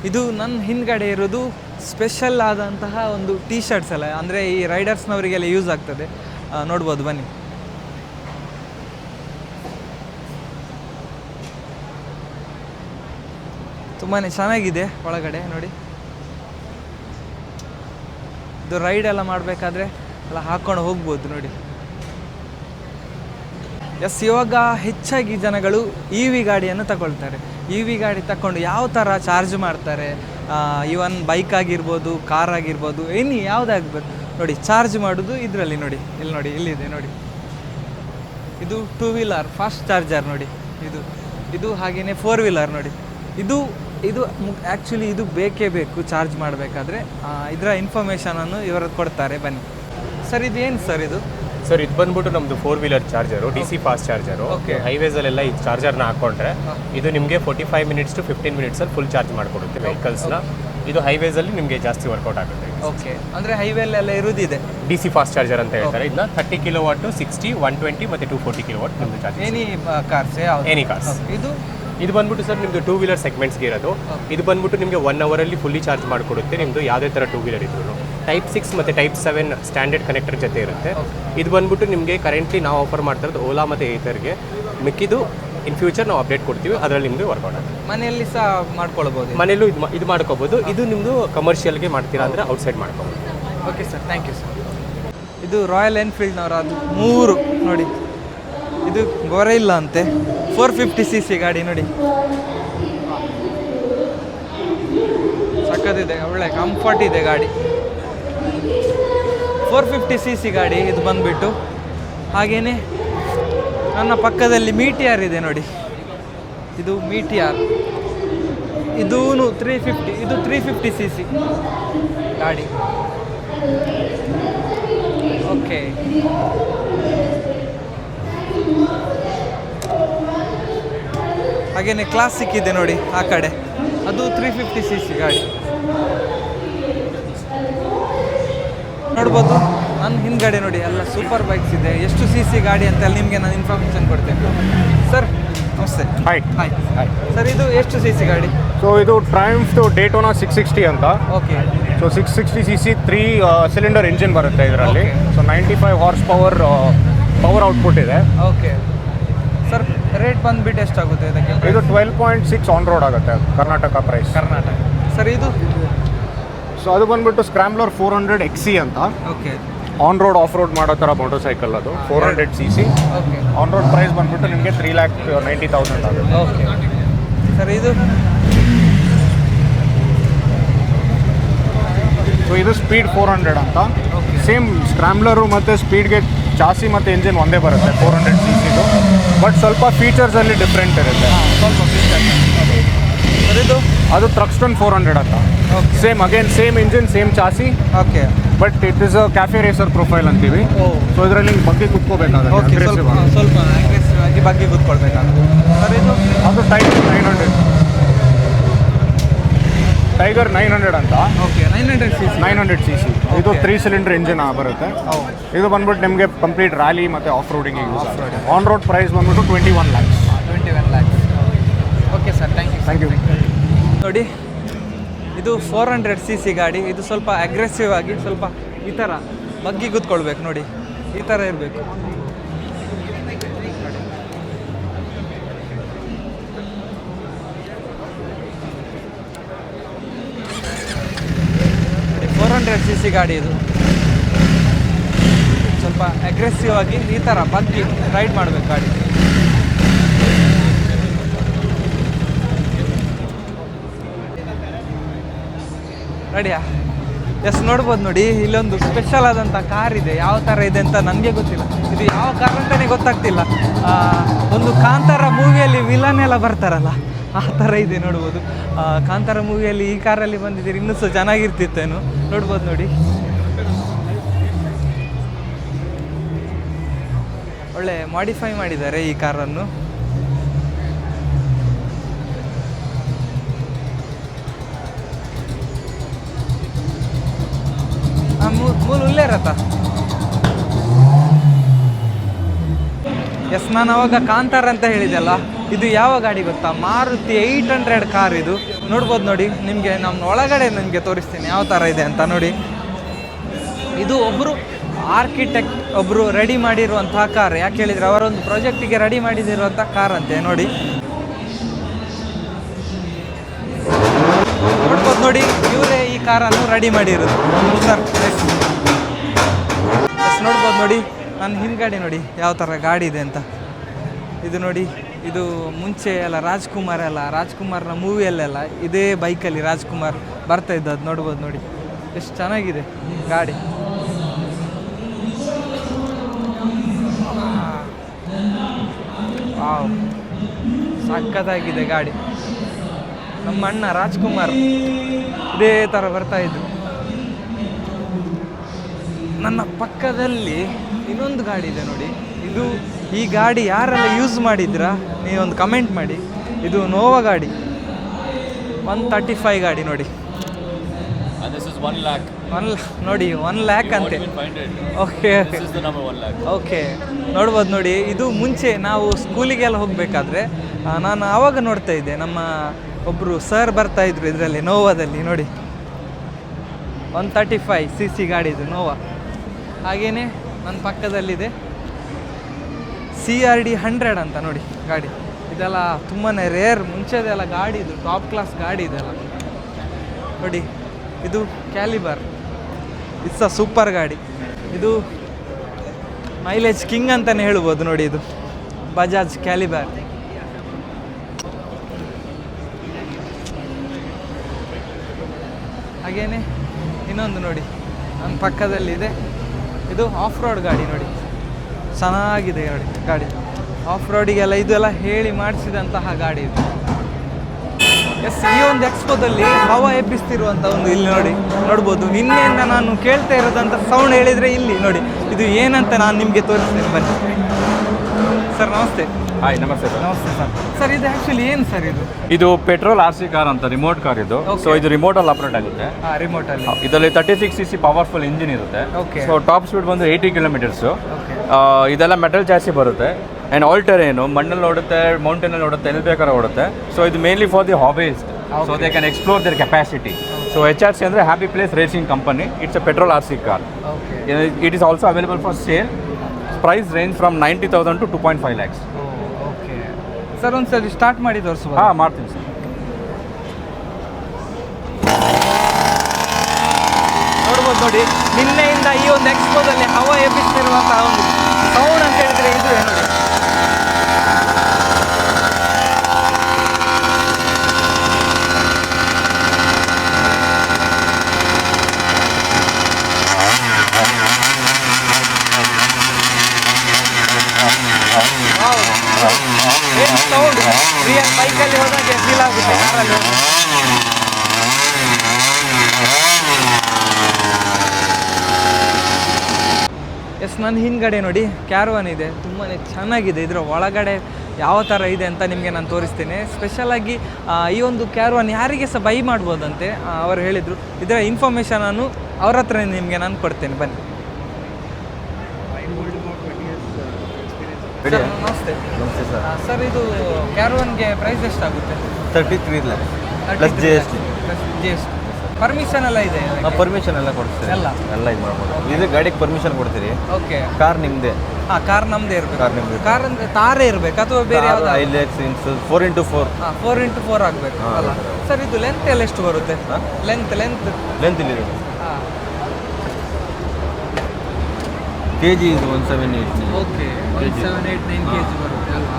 ಇದು ನನ್ನ ಹಿಂದ್ಗಡೆ ಇರೋದು ಸ್ಪೆಷಲ್ ಆದಂತಹ ಒಂದು ಟೀ ಶರ್ಟ್ಸ್ ಎಲ್ಲ, ಅಂದರೆ ಈ ರೈಡರ್ಸ್ನವರಿಗೆಲ್ಲ ಯೂಸ್ ಆಗ್ತದೆ. ನೋಡ್ಬೋದು ಬನ್ನಿ. ತುಂಬಾ ಚೆನ್ನಾಗಿದೆ ಒಳಗಡೆ ನೋಡಿ. ಇದು ರೈಡ್ ಎಲ್ಲ ಮಾಡಬೇಕಾದ್ರೆ ಎಲ್ಲ ಹಾಕ್ಕೊಂಡು ಹೋಗ್ಬೋದು ನೋಡಿ. ಎಸ್, ಇವಾಗ ಹೆಚ್ಚಾಗಿ ಜನಗಳು ಇ ವಿ ಗಾಡಿಯನ್ನು ತಗೊಳ್ತಾರೆ. ಇ ವಿ ಗಾಡಿ ತಗೊಂಡು ಯಾವ ಥರ ಚಾರ್ಜ್ ಮಾಡ್ತಾರೆ, ಇವನ್ ಬೈಕ್ ಆಗಿರ್ಬೋದು, ಕಾರ್ ಆಗಿರ್ಬೋದು, ಯಾವುದಾಗ್ಬೋದು ನೋಡಿ, ಚಾರ್ಜ್ ಮಾಡೋದು ಇದರಲ್ಲಿ ನೋಡಿ. ಇಲ್ಲಿ ನೋಡಿ, ಇಲ್ಲಿದೆ ನೋಡಿ, ಇದು 2 ವೀಲರ್ ಫಾಸ್ಟ್ ಚಾರ್ಜರ್ ನೋಡಿ. ಇದು ಹಾಗೆಯೇ 4 ವೀಲರ್ ನೋಡಿ. ಇದು ಆ್ಯಕ್ಚುಲಿ ಇದು ಬೇಕೇ ಬೇಕು ಚಾರ್ಜ್ ಮಾಡಬೇಕಾದ್ರೆ. ಇದರ ಇನ್ಫಾರ್ಮೇಷನನ್ನು ಇವರು ಕೊಡ್ತಾರೆ, ಬನ್ನಿ. ಸರ್ ಇದು ಏನು ಸರ್ ಇದು? ಸರ್ ಇದು ಬಂದ್ಬಿಟ್ಟು ನಮ್ಮದು 4 wheeler charger, DC fast charger. ಹೈವೇಸಲ್ಲೆಲ್ಲ ಈ ಚಾರ್ಜರ್ನ ಹಾಕ್ಕೊಂಡ್ರೆ ಇದು ನಿಮಗೆ 45 ಮಿನಿಟ್ಸ್ ಟು 15 ಮಿನಿಟ್ಸಲ್ಲಿ ಫುಲ್ ಚಾರ್ಜ್ ಮಾಡಿಕೊಡುತ್ತೆ ವೆಹಿಕಲ್ಸ್ನ. ಇದು ಹೈವೇಸಲ್ಲಿ ನಿಮಗೆ ಜಾಸ್ತಿ ವರ್ಕೌಟ್ ಆಗುತ್ತೆ. ಓಕೆ, ಅಂದರೆ ಹೈವೇಲೆಲ್ಲ ಇರುವುದಿದೆ DC ಫಾಸ್ಟ್ ಚಾರ್ಜರ್ ಅಂತ ಹೇಳ್ತಾರೆ. ಇದನ್ನ 30 ಕಿಲೋವಾಟ್, 60, 120 ಮತ್ತು 240 ಕಿಲೋವಾಟ್ ನಿಮ್ಮದು charge. Any cars? Any cars. ಇದು ಬಂದ್ಬಿಟ್ಟು ಸರ್ ನಿಮ್ಮದು 2 ವೀಲರ್ ಸೆಗ್ಮೆಂಟ್ಸ್ಗೆ ಇರೋದು. ಇದು ಬಂದ್ಬಿಟ್ಟು ನಿಮಗೆ 1 ಅವರಲ್ಲಿ ಫುಲ್ಲಿ ಚಾರ್ಜ್ ಮಾಡಿಕೊಡುತ್ತೆ ನಿಮ್ಮದು ಯಾವುದೇ ಥರ 2 ವೀಲರ್ ಇದ್ರು. Type 6 ಮತ್ತು Type 7 ಸ್ಟ್ಯಾಂಡರ್ಡ್ ಕನೆಕ್ಟರ್ ಜೊತೆ ಇರುತ್ತೆ. ಇದು ಬಂದ್ಬಿಟ್ಟು ನಿಮಗೆ ಕರೆಂಟ್ಲಿ ನಾವು ಆಫರ್ ಮಾಡ್ತಾ ಇರೋದು ಓಲಾ ಮತ್ತು ಏತರ್ಗೆ. ಮಿಕ್ಕಿದು ಇನ್ ಫ್ಯೂಚರ್ ನಾವು ಅಪ್ಡೇಟ್ ಕೊಡ್ತೀವಿ, ಅದರಲ್ಲಿ ನಿಮ್ಮದು ವರ್ಕೌಟ್ ಆಗುತ್ತೆ. ಮನೆಯಲ್ಲಿ ಸಹ ಮಾಡ್ಕೊಳ್ಬೋದು, ಮನೆಯಲ್ಲೂ ಇದು ಮಾಡ್ಕೋಬೋದು. ಇದು ನಿಮ್ಮದು ಕಮರ್ಷಿಯಲ್ಗೆ ಮಾಡ್ತೀರಾ ಅಂದರೆ ಔಟ್ಸೈಡ್ ಮಾಡ್ಕೋಬೋದು. Okay sir, thank you sir. ಇದು ರಾಯಲ್ ಎನ್ಫೀಲ್ಡ್ನವರ ಅದು 3 ನೋಡಿ. ಇದು ಗೊರೈಲ್ಲ ಅಂತೆ, 450cc ಗಾಡಿ ನೋಡಿ, ಸಕ್ಕತ್ತಿದೆ, ಒಳ್ಳೆ ಕಂಫರ್ಟ್ ಇದೆ ಗಾಡಿ. 450cc ಗಾಡಿ ಇದು ಬಂದುಬಿಟ್ಟು. ಹಾಗೆಯೇ ನನ್ನ ಪಕ್ಕದಲ್ಲಿ ಮೀಟಿಯಾರ್ ಇದೆ ನೋಡಿ, ಇದು ಮೀಟಿಯಾರ್. ಇದೂ 350, ಇದು 350cc ಗಾಡಿ. ಓಕೆ, ಹಾಗೆಯೇ ಕ್ಲಾಸಿಕ್ ಇದೆ ನೋಡಿ ಆ ಕಡೆ, ಅದು 350cc ಗಾಡಿ. ನೋಡ್ಬೋದು ನನ್ನ ಹಿಂದ್ಗಡೆ ನೋಡಿ ಎಲ್ಲ ಸೂಪರ್ ಬೈಕ್ಸ್ ಇದೆ. ಎಷ್ಟು CC ಗಾಡಿ ಅಂತ ನಿಮಗೆ ನಾನು ಇನ್ಫಾರ್ಮೇಷನ್ ಕೊಡ್ತೇನೆ. ಸರ್ ನಮಸ್ತೆ. ಹಾಯ್. ಸರ್ ಇದು ಎಷ್ಟು CC ಗಾಡಿ? ಸೊ ಇದು ಟ್ರಯಂಫ್ ಡೇಟೋನಾ 660 ಅಂತ. Okay. So 660cc 3 cylinder engine ಬರುತ್ತೆ ಇದರಲ್ಲಿ. ಸೊ 95 ಹಾರ್ಸ್ ಪವರ್ ಔಟ್ಪುಟ್ ಇದೆ. ಓಕೆ ಸರ್, ರೇಟ್ ಬಂದುಬಿಟ್ಟು ಎಷ್ಟಾಗುತ್ತೆ ಇದಕ್ಕೆ? ಇದು 12.6 ಆನ್ ರೋಡ್ ಆಗುತ್ತೆ, ಕರ್ನಾಟಕ ಪ್ರೈಸ್. ಕರ್ನಾಟಕ. ಸರ್ ಇದು? ಸೊ ಅದು ಬಂದುಬಿಟ್ಟು ಸ್ಕ್ರಾಂಬ್ಲರ್ 400 XC ಅಂತ. Okay. On road of road ಮಾಡೋ ಥರ ಮೋಟರ್ ಸೈಕಲ್ ಅದು, 400cc. Okay. On road price ಬಂದುಬಿಟ್ಟು ನಿಮಗೆ 3,90,000 ಆಗುತ್ತೆ. Okay sir. ಇದು? ಸೊ ಇದು ಸ್ಪೀಡ್ 400 ಅಂತ. ಸೇಮ್ ಸ್ಕ್ರಾಂಬ್ಲರು ಮತ್ತು ಸ್ಪೀಡ್ಗೆ ಚಾಸಿ ಮತ್ತು ಇಂಜಿನ್ ಒಂದೇ ಬರುತ್ತೆ, 400cc. ಬಟ್ ಸ್ವಲ್ಪ ಫೀಚರ್ಸಲ್ಲಿ ಡಿಫ್ರೆಂಟ್ ಇರುತ್ತೆ. ಸ್ವಲ್ಪ ಫೀಚರ್. ಸರ್ ಇದು? ಅದು ಟ್ರಕ್ಸ್ಟನ್ 400 ಅಂತ. Same same engine, same chassis. Okay. But it is a cafe racer profile ಅಂತೀವಿ. ಸೊ ಇದರಲ್ಲಿ ಬಗ್ಗೆ ಕುತ್ಕೋಬೇಕಾಗುತ್ತೆ. ಓಕೆ, ಸ್ವಲ್ಪ ಅಗ್ರೆಸಿವ್ ಆಗಿ ಬಗ್ಗೆ ಕೂತ್ಕೊಳ್ಬೇಕಾಗುತ್ತೆ. ಸರ್ ಇದು? ಅದು ಟೈಗರ್ 900 ಅಂತ. Okay, 900cc. ಇದು 3 ಸಿಲಿಂಡರ್ ಇಂಜಿನ್ ಬರುತ್ತೆ. ಇದು ಬಂದ್ಬಿಟ್ಟು ನಿಮಗೆ ಕಂಪ್ಲೀಟ್ ರ್ಯಾಲಿ ಮತ್ತು ಆಫ್ ರೋಡಿಂಗ್ ಯೂಸ್ ಆಗುತ್ತೆ. ಆನ್ ರೋಡ್ ಪ್ರೈಸ್ ಬಂದ್ಬಿಟ್ಟು 21 lakhs. 21 lakhs. Okay sir, thank you. ನೋಡಿ, ಇದು 400cc ಗಾಡಿ. ಇದು ಸ್ವಲ್ಪ ಅಗ್ರೆಸಿವ್ ಆಗಿ ಸ್ವಲ್ಪ ಈ ಥರ ಬಗ್ಗಿ ಕೂತ್ಕೊಳ್ಬೇಕು ನೋಡಿ, ಈ ಥರ ಇರಬೇಕು. ನೋಡಿ, 400cc ಗಾಡಿ ಇದು. ಸ್ವಲ್ಪ ಅಗ್ರೆಸಿವ್ ಆಗಿ ಈ ಥರ ಬಗ್ಗಿ ರೈಡ್ ಮಾಡಬೇಕು ಗಾಡಿ. ರೆಡಿಯಾ? ಎಸ್ ನೋಡ್ಬೋದು ನೋಡಿ, ಇಲ್ಲೊಂದು ಸ್ಪೆಷಲ್ ಆದಂಥ ಕಾರ್ ಇದೆ. ಯಾವ ಥರ ಇದೆ ಅಂತ ನನಗೆ ಗೊತ್ತಿಲ್ಲ, ಇದು ಯಾವ ಕಾರ್ ಅಂತಲೇ ಗೊತ್ತಾಗ್ತಿಲ್ಲ. ಒಂದು ಕಾಂತಾರ ಮೂವಿಯಲ್ಲಿ ವಿಲನ್ ಎಲ್ಲ ಬರ್ತಾರಲ್ಲ, ಆ ಥರ ಇದೆ ನೋಡ್ಬೋದು. ಕಾಂತಾರ ಮೂವಿಯಲ್ಲಿ ಈ ಕಾರಲ್ಲಿ ಬಂದಿದ್ದೀರಿ, ಇನ್ನೂ ಸಹ ಚೆನ್ನಾಗಿರ್ತಿತ್ತೇನು. ನೋಡ್ಬೋದು ನೋಡಿ, ಒಳ್ಳೆ ಮಾಡಿಫೈ ಮಾಡಿದ್ದಾರೆ ಈ ಕಾರನ್ನು. ಮೂಲ ಉಲ್ಲೇ ಇರತ್ತಾ. ಎಸ್, ನಾನು ಅವಾಗ ಕಾಂತಾರ ಅಂತ ಹೇಳಿದೆಲ್ಲ, ಇದು ಯಾವ ಗಾಡಿ ಗೊತ್ತಾ? ಮಾರುತಿ 800 ಕಾರ್ ಇದು. ನೋಡ್ಬೋದು ನೋಡಿ, ನಿಮಗೆ ನಮ್ಮ ಒಳಗಡೆ ನಿಮಗೆ ತೋರಿಸ್ತೀನಿ ಯಾವ ಥರ ಇದೆ ಅಂತ ನೋಡಿ. ಇದು ಒಬ್ಬರು ಆರ್ಕಿಟೆಕ್ಟ್ ಒಬ್ಬರು ರೆಡಿ ಮಾಡಿರುವಂತಹ ಕಾರ್. ಯಾಕೆ ಹೇಳಿದರೆ ಅವರೊಂದು ಪ್ರಾಜೆಕ್ಟಿಗೆ ರೆಡಿ ಮಾಡಿದಿರುವಂಥ ಕಾರ್ ಅಂತೆ ನೋಡಿ. ನೋಡ್ಬೋದು ನೋಡಿ, ಇವರೇ ಈ ಕಾರನ್ನು ರೆಡಿ ಮಾಡಿರೋದು ಸರ್. ನೋಡ್ಬೋದು ನೋಡಿ, ನನ್ನ ಹಿಂದ್ಗಡೆ ನೋಡಿ ಯಾವ ಥರ ಗಾಡಿ ಇದೆ ಅಂತ. ಇದು ನೋಡಿ, ಇದು ಮುಂಚೆ ಎಲ್ಲ ರಾಜ್ಕುಮಾರ್ನ ಮೂವಿಯಲ್ಲೆಲ್ಲ ಇದೇ ಬೈಕಲ್ಲಿ ರಾಜ್ಕುಮಾರ್ ಬರ್ತಾ ಇದ್ದದ್ದು. ನೋಡ್ಬೋದು ನೋಡಿ, ಎಷ್ಟು ಚೆನ್ನಾಗಿದೆ ಗಾಡಿ. ವಾವ್, ಸಖತ್ತಾಗಿದೆ ಗಾಡಿ. ನಮ್ಮ ಅಣ್ಣ ರಾಜ್ಕುಮಾರ್ ಇದೇ ಥರ ಬರ್ತಾಯಿದ್ರು. ನನ್ನ ಪಕ್ಕದಲ್ಲಿ ಇನ್ನೊಂದು ಗಾಡಿ ಇದೆ ನೋಡಿ. ಈ ಗಾಡಿ ಯಾರೆಲ್ಲ ಯೂಸ್ ಮಾಡಿದ್ರಾ ನೀವೊಂದು ಕಮೆಂಟ್ ಮಾಡಿ. ಇದು ನೋವಾ ಗಾಡಿ, 135 ಗಾಡಿ ನೋಡಿ. ನೋಡಿ 1 lakh ಅಂತೆ. ಓಕೆ ಓಕೆ, ನೋಡ್ಬೋದು ನೋಡಿ. ಇದು ಮುಂಚೆ ನಾವು ಸ್ಕೂಲಿಗೆಲ್ಲ ಹೋಗಬೇಕಾದ್ರೆ ನಾನು ಆವಾಗ ನೋಡ್ತಾ ಇದ್ದೆ, ನಮ್ಮ ಒಬ್ಬರು ಸರ್ ಬರ್ತಾಯಿದ್ರು ಇದರಲ್ಲಿ ನೋವಾದಲ್ಲಿ ನೋಡಿ. 135 cc ಗಾಡಿ ಇದು ನೋವಾ. ಹಾಗೆಯೇ ನನ್ನ ಪಕ್ಕದಲ್ಲಿದೆ CRD 100 ಅಂತ ನೋಡಿ ಗಾಡಿ. ಇದೆಲ್ಲ ತುಂಬಾ ರೇರ್, ಮುಂಚೆದೆಲ್ಲ ಗಾಡಿ, ಇದು ಟಾಪ್ ಕ್ಲಾಸ್ ಗಾಡಿ ಇದೆಲ್ಲ ನೋಡಿ. ಇದು ಕ್ಯಾಲಿಬರ್, ಇಟ್ಸ್ ಅ ಸೂಪರ್ ಗಾಡಿ. ಇದು ಮೈಲೇಜ್ ಕಿಂಗ್ ಅಂತಲೇ ಹೇಳ್ಬೋದು ನೋಡಿ. ಇದು ಬಜಾಜ್ ಕ್ಯಾಲಿಬರ್. ಹಾಗೇನೆ ಇನ್ನೊಂದು ನೋಡಿ ನನ್ನ ಪಕ್ಕದಲ್ಲಿದೆ, ಇದು ಆಫ್ ರೋಡ್ ಗಾಡಿ ನೋಡಿ. ಚೆನ್ನಾಗಿದೆ ಗಾಡಿ ಆಫ್ ರೋಡಿಗೆಲ್ಲ ಇದೆಲ್ಲ ಹೇಳಿ ಮಾಡಿಸಿದಂತಹ ಗಾಡಿ ಇದು. ಎಸ್, ಈ ಒಂದು ಎಕ್ಸ್ಪೋದಲ್ಲಿ ಹವಾ ಎಬ್ಬಿಸ್ತಿರುವಂಥ ಒಂದು ಇಲ್ಲಿ ನೋಡ್ಬೋದು. ನಿನ್ನೆಯಿಂದ ನಾನು ಕೇಳ್ತಾ ಇರೋದಂಥ ಸೌಂಡ್ ಹೇಳಿದರೆ ಇಲ್ಲಿ ನೋಡಿ, ಇದು ಏನಂತ ನಾನು ನಿಮಗೆ ತೋರಿಸ್ತೇನೆ ಬನ್ನಿ. ಸರ್ ನಮಸ್ತೆ. Hi, namaste sir. Namaste sir. Sir ಇದು ಆ್ಯಕ್ಚುಲಿ ಏನು ಸರ್ ಇದು ಪೆಟ್ರೋಲ್ RC ಕಾರ್ ಅಂತ, ರಿಮೋಟ್ ಕಾರ್ ಇದು. ಸೊ ಇದು ರಿಮೋಟಲ್ಲಿ ಆಪರೇಟ್ ಆಗುತ್ತೆ. ರಿಮೋಟಲ್ಲಿ ಇದರಲ್ಲಿ 36 cc ಪವರ್ಫುಲ್ ಇಂಜಿನ್ ಇರುತ್ತೆ. ಸೊ ಟಾಪ್ ಸ್ಪೀಡ್ ಬಂದು 80 ಕಿಲೋಮೀಟರ್ಸು. ಇದೆಲ್ಲ ಮೆಟಲ್ ಚಾಸಿ ಬರುತ್ತೆ. ಆ್ಯಂಡ್ ಆಲ್ ಟೆರೇನು, ಮಣ್ಣಲ್ಲಿ ಓಡುತ್ತೆ, ಮೌಂಟೇನಲ್ಲಿ ಓಡುತ್ತೆ, ಎಲ್ಲಿ ಬೇಕಾದ್ರೆ ಓಡುತ್ತೆ. ಸೊ ಇದು mainly for the hobbyist, so they can explore their capacity. So HRC ಅಂದರೆ happy place racing company. It's a petrol RC car. It is also available for sale. Price range from 90,000 to 2.5 lakhs. Okay sir, ಒಂದು ಸರಿ ಸ್ಟಾರ್ಟ್ ಮಾಡಿ ತೋರಿಸ್ಬೋದು? ಹಾಂ, ಮಾಡ್ತೀನಿ ಸರ್. ನೋಡ್ಬೋದು ನೋಡಿ, ನಿನ್ನೆಯಿಂದ ಈ ಒಂದು ಎಕ್ಸ್ಪೋದಲ್ಲಿ ಹವಾ ಎಬ್ಬಿಸ್ತಿರುವಂತಹ ಒಂದು ಸೌಂಡ್ ಅಂತ ಹೇಳಿದ್ರೆ ಇದು ನೋಡಿ. ಏನು ಸೌಂಡ್, ರಿಯಲ್ ಬೈಕಲ್ಲಿ ಹೋದಾಗೆ ಫೀಲ್ ಆಗುತ್ತೆ ಕಾರಲ್ಲಿ. ಎಸ್, ನನ್ನ ಹಿಂದ್ಗಡೆ ನೋಡಿ ಕ್ಯಾರವಾನ್ ಇದೆ, ತುಂಬಾ ಚೆನ್ನಾಗಿದೆ. ಇದರ ಒಳಗಡೆ ಯಾವ ಥರ ಇದೆ ಅಂತ ನಿಮಗೆ ನಾನು ತೋರಿಸ್ತೇನೆ. ಸ್ಪೆಷಲಾಗಿ ಈ ಒಂದು ಕ್ಯಾರವಾನ್ ಯಾರಿಗೆ ಸಹ ಬೈ ಮಾಡ್ಬೋದಂತೆ ಅವರು ಹೇಳಿದರು. ಇದರ ಇನ್ಫಾರ್ಮೇಷನ್ ನಾನು ಅವ್ರ ಹತ್ರ ನಿಮಗೆ ನಾನು ಕೊಡ್ತೇನೆ, ಬನ್ನಿ. ನಮಸ್ತೆ. ನಮಸ್ತೆ ಸರ್. ಸರ್, ಇದು ಕ್ಯಾರವಾನ್ಗೆ ಪ್ರೈಸ್ ಎಷ್ಟಾಗುತ್ತೆ? 33 lakhs ಪ್ಲಸ್ GST. ಪರ್ಮಿಷನ್ ಎಲ್ಲ ಇದೆ? ಪರ್ಮಿಷನ್ ಎಲ್ಲ ಕೊಡ್ತೀರಿ, ಎಲ್ಲ ಇದು ಮಾಡ್ಬೋದು. ಇದು ಗಾಡಿಗೆ ಪರ್ಮಿಷನ್ ಕೊಡ್ತೀರಿ. ಓಕೆ, ಕಾರ್ ನಿಮ್ಮದೇ? ಹಾಂ, ಕಾರ್ ನಮ್ಮದೇ ಇರಬೇಕು. ಕಾರ್ ನಿಮ್ಮದೇ. ಕಾರ್ ಅಂದರೆ ತಾರೇ ಇರಬೇಕು ಅಥವಾ ಬೇರೆ ಯಾವುದು? 5 lakhs 4x4. 4x4 ಆಗಬೇಕು ಅಲ್ಲ ಸರ್? ಇದು ಲೆಂತ್ ಎಲ್ಲ ಎಷ್ಟು ಬರುತ್ತೆ? ಲೆಂತ್ ಇಲ್ಲಿ ಹಾಂ, KG ಇದು 178. ಓಕೆ, 1789 kg ಬರುತ್ತೆ ಅಲ್ವಾ?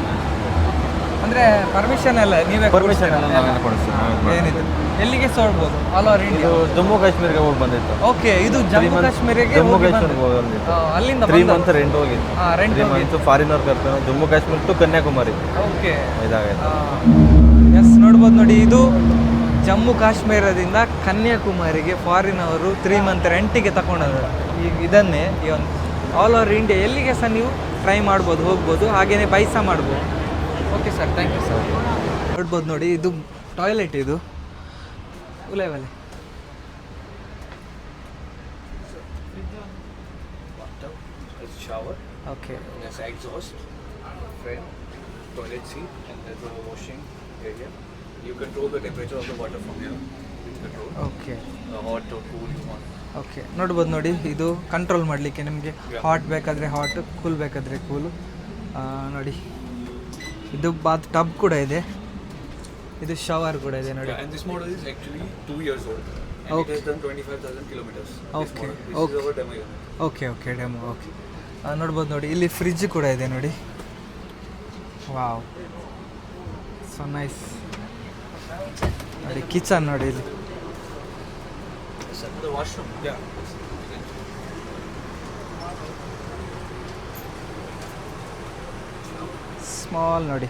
ಅಂದರೆ ಪರ್ಮಿಷನ್ ಎಲ್ಲ ನೀವೇ ಪರ್ಮಿಷನ್ ಎಲ್ಲ ನಾವೇನು ಕೊಡಿಸ್ತೀವಿ. ಏನಿದೆ ಎಲ್ಲಿಗೆ ಸೋಡ್ಬೋದು ಆಲ್ ಓವರ್ ಇಂಡಿಯಾ? ಜಮ್ಮು ಕಾಶ್ಮೀರಿಗೆ ಹೋಗಿ ಬಂದಿತ್ತು. ಓಕೆ, ಇದು ಜಮ್ಮು ಕಾಶ್ಮೀರಿಗೆ ಜಮ್ಮು ಹೋಗಿ ಕಾಶ್ಮೀರಿಗೆ ಬಂದಿದ್ದು. ಬಂದಿತ್ತು. ಅಲ್ಲಿಂದ 3 ಮಂತ್ ರೆಂಟ್ ಹೋಗಿತ್ತು. ರೆಂಟ್ 3 ಮಂತ್ ಫಾರಿನರ್ ಕರ್ಕೊಂಡು ಜಮ್ಮು ಕಾಶ್ಮೀರ ಟು ಕನ್ಯಾಕುಮಾರಿ ಓಕೆ. ಇದಾಗೈತೆ. ಎಸ್, ನೋಡ್ಬೋದು ನೋಡಿ, ಇದು ಜಮ್ಮು ಕಾಶ್ಮೀರದಿಂದ ಕನ್ಯಾಕುಮಾರಿಗೆ ಫಾರಿನ್ ಅವರು 3 ಮಂತ್ ರೆಂಟಿಗೆ ತಗೊಂಡರು. ಈಗ ಇದನ್ನೇ ಈ ಒಂದು ಆಲ್ ಓವರ್ ಇಂಡಿಯಾ ಎಲ್ಲಿಗೆ ಸಹ ನೀವು ಟ್ರೈ ಮಾಡ್ಬೋದು, ಹೋಗ್ಬೋದು, ಹಾಗೆಯೇ ಬೈ ಸಹ ಮಾಡ್ಬೋದು. Okay sir, thank you sir. ನೋಡ್ಬೋದು ನೋಡಿ, ಇದು ಟಾಯ್ಲೆಟ್, ಇದು ಉಲೇವಲೆ. Shower. Okay, There's exhaust, fan, toilet seat, and there's a washing area. You control the temperature of the water from here. You control okay, hot or cool you want. Okay. ನೋಡ್ಬೋದು ನೋಡಿ, ಇದು ಕಂಟ್ರೋಲ್ ಮಾಡಲಿಕ್ಕೆ ನಿಮಗೆ ಹಾಟ್ ಬೇಕಾದರೆ ಹಾಟ್, ಕೂಲ್ ಬೇಕಾದರೆ ಕೂಲು. ನೋಡಿ, ಇದು ಬಾತ್ ಟಬ್ ಕೂಡ ಇದೆ, ಇದು ಶವರ್ ಕೂಡ ಇದೆ ನೋಡಿ. And this model is actually 2 years old. And Okay. it has done 25,000 kilometers. Okay. This Okay. is our demo unit. Okay okay, demo. Okay, ನೋಡ್ಬೋದು ನೋಡಿ, ಇಲ್ಲಿ ಫ್ರಿಜ್ ಕೂಡ ಇದೆ ನೋಡಿ. Wow, so nice. ನೋಡಿ, ಕಿಚನ್ ನೋಡಿ ಇಲ್ಲಿ. The washroom. Yeah. ಸ್ಮಾಲ್ ನೋಡಿ,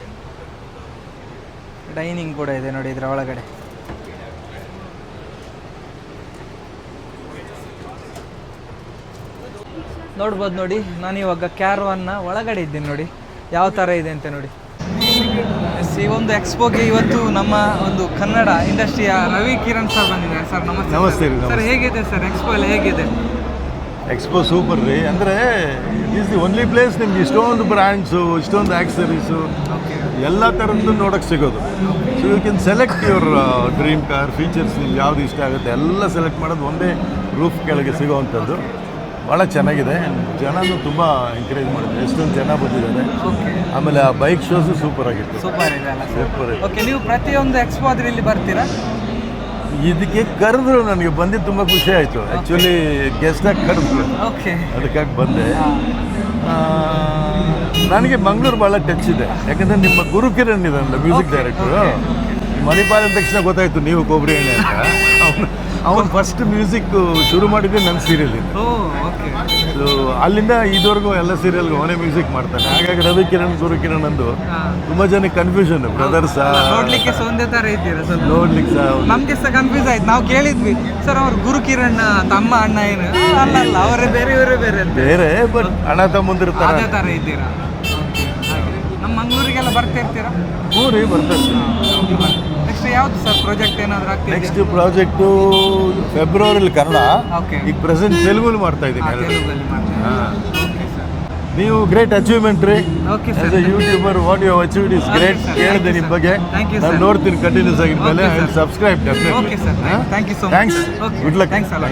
ಡೈನಿಂಗ್ ಕೂಡ ಇದೆ ನೋಡಿ ಇದರ ಒಳಗಡೆ. ನೋಡ್ಬೋದು ನೋಡಿ, ನಾನು ಇವಾಗ ಕ್ಯಾರವಾನ್ನ ಒಳಗಡೆ ಇದ್ದೀನಿ ನೋಡಿ, ಯಾವ ಥರ ಇದೆ ಅಂತ ನೋಡಿ. ಎಸ್, ಈ ಒಂದು ಎಕ್ಸ್ಪೋಗೆ ಇವತ್ತು ನಮ್ಮ ಒಂದು ಕನ್ನಡ ಇಂಡಸ್ಟ್ರಿಯ ರವಿ ಕಿರಣ್ ಸರ್ ಬಂದಿದ್ದಾರೆ. ಸರ್ ನಮಸ್ತೆ. ನಮಸ್ತೆ ರೀ, ಸರ್, ಹೇಗಿದೆ ಸರ್ ಎಕ್ಸ್ಪೋ ಎಲ್ಲ ಹೇಗಿದೆ? ಎಕ್ಸ್ಪೋ ಸೂಪರ್ ರೀ. ಅಂದರೆ it is the only place ನಿಮ್ಗೆ ಇಷ್ಟೊಂದು ಬ್ರ್ಯಾಂಡ್ಸು, ಇಷ್ಟೊಂದು ಆಕ್ಸರೀಸು, ಎಲ್ಲ ಥರದ್ದು ನೋಡೋಕ್ಕೆ ಸಿಗೋದು. So you can select your dream car, features ನಿಮ್ಗೆ ಯಾವುದು ಇಷ್ಟ ಆಗುತ್ತೆ ಎಲ್ಲ ಸೆಲೆಕ್ಟ್ ಮಾಡೋದು ಒಂದೇ ರೂಫ್ ಕೆಳಗೆ ಸಿಗೋವಂಥದ್ದು. ಭಾಳ ಚೆನ್ನಾಗಿದೆ. ಜನನು ತುಂಬ ಎಂಕರೇಜ್ ಮಾಡಿದ್ರು, ಎಷ್ಟೊಂದು ಜನ ಬಂದಿದ್ದಾರೆ. ಆಮೇಲೆ ಆ ಬೈಕ್ ಶೋಸು ಸೂಪರ್ ಆಗಿತ್ತು. ಸೂಪರ್ ಇದೆ ಅಲ್ಲ? ಸೂಪರ್. ಓಕೆ, ನೀವು ಪ್ರತಿಯೊಂದು ಎಕ್ಸ್ಪೋ ಆದ್ರೆ ಇಲ್ಲಿ ಬರ್ತೀರಾ? ಇದಕ್ಕೆ ಕರೆದ್ರು, ನನಗೆ ಬಂದಿದ್ದು ತುಂಬ ಖುಷಿ ಆಯಿತು. ಆ್ಯಕ್ಚುಲಿ ಗೆಸ್ಟಾಗಿ ಕರೆದ್ರು, ಓಕೆ, ಅದಕ್ಕಾಗಿ ಬಂದೆ. ನನಗೆ ಮಂಗಳೂರು ಭಾಳ ಟಚ್ ಇದೆ, ಯಾಕಂದರೆ ನಿಮ್ಮ ಗುರುಕಿರಣ್ ಇದಲ್ಲ ಮ್ಯೂಸಿಕ್ ಡೈರೆಕ್ಟರು. ಮಣಿಪಾಲ್ ಅಂದ ತಕ್ಷಣ ಗೊತ್ತಾಯಿತು ನೀವು ಕೊಬ್ಬರಿ ಎಣ್ಣೆ ಅಂತ. ಅವನು ಫಸ್ಟ್ ಮ್ಯೂಸಿಕ್ ಶುರು ಮಾಡಿದ್ದೆ ನನ್ನ ಸೀರಿಯಲ್. ಸೊ ಅಲ್ಲಿಂದ ಇದುವರೆಗೂ ಎಲ್ಲ ಸೀರಿಯಲ್ಗೂ ಅವನೇ ಮ್ಯೂಸಿಕ್ ಮಾಡ್ತಾನೆ. ಹಾಗಾಗಿ ರವಿ ಕಿರಣ್ ಗುರುಕಿರಣ್ ಅಂದು ತುಂಬ ಜನಕ್ಕೆ ಕನ್ಫ್ಯೂಷನ್, ಬ್ರದರ್ಸ್ ನೋಡ್ಲಿಕ್ಕೆ ಸಹ ಒಂದೇ ಥರ ಇದ್ದೀರಾ ಸರ್? ನೋಡ್ಲಿಕ್ಕೆ ಸಹ ನಮಗೆ ಸಹ ಕನ್ಫ್ಯೂಸ್ ಆಯ್ತು. ನಾವು ಕೇಳಿದ್ವಿ ಸರ್, ಅವ್ರು ಗುರು ಕಿರಣ್ ತಮ್ಮ ಅಣ್ಣ ಏನು? ಅಲ್ಲ, ಅವರೇ ಬೇರೆ, ಇವರೇ ಬೇರೆ ಅಂತ. ಬೇರೆ, ಬಟ್ ಅಣ್ಣ ತಮ್ಮಂದಿರ್ತಾರೆ. ಅದೇ ಥರ ಇದ್ದೀರಾ? ನಮ್ಮ ಮಂಗಳೂರಿಗೆಲ್ಲ ಬರ್ತಿರ್ತೀರಾ? ಹ್ಞೂ ರೀ, ಬರ್ತಾರೆ. ನೆಕ್ಸ್ಟ್ ಯಾವ್ದು ಸರ್ ಪ್ರಾಜೆಕ್ಟ್ ಏನಾದರೂ ಆಗ್ತಿದೆ? ನೆಕ್ಸ್ಟ್ ಪ್ರಾಜೆಕ್ಟು ಫೆಬ್ರವರಿಲಿ ಕನ್ನಡ, ಓಕೆ, ಈಗ ಪ್ರೆಸೆಂಟ್ ತೆಲುಗಲ್ಲಿ ಮಾಡ್ತಾ ಇದ್ದೀನಿ. ತೆಲುಗಲ್ಲಿ ಮಾಡ್ತೀರಾ? Okay sir. ನೀವು ಗ್ರೇಟ್ ಅಚೀವ್ಮೆಂಟ್ ರೀ. Okay as sir, a YouTuber what you achieved is great. sir. ಕೇಳಿದೆ Thank you, ನಿಮ್ಮ sir. ಬಗ್ಗೆ. Thank you, ನಾನು sir. ನೋಡ್ತೀನಿ ಕಂಟಿನ್ಯೂಸ್ ಆಗಿದ್ಮೇಲೆ. Okay, I will sir. Subscribe definitely. Okay sir, thank you so much. Thanks, good luck. Thanks ಅಲ್ಲ.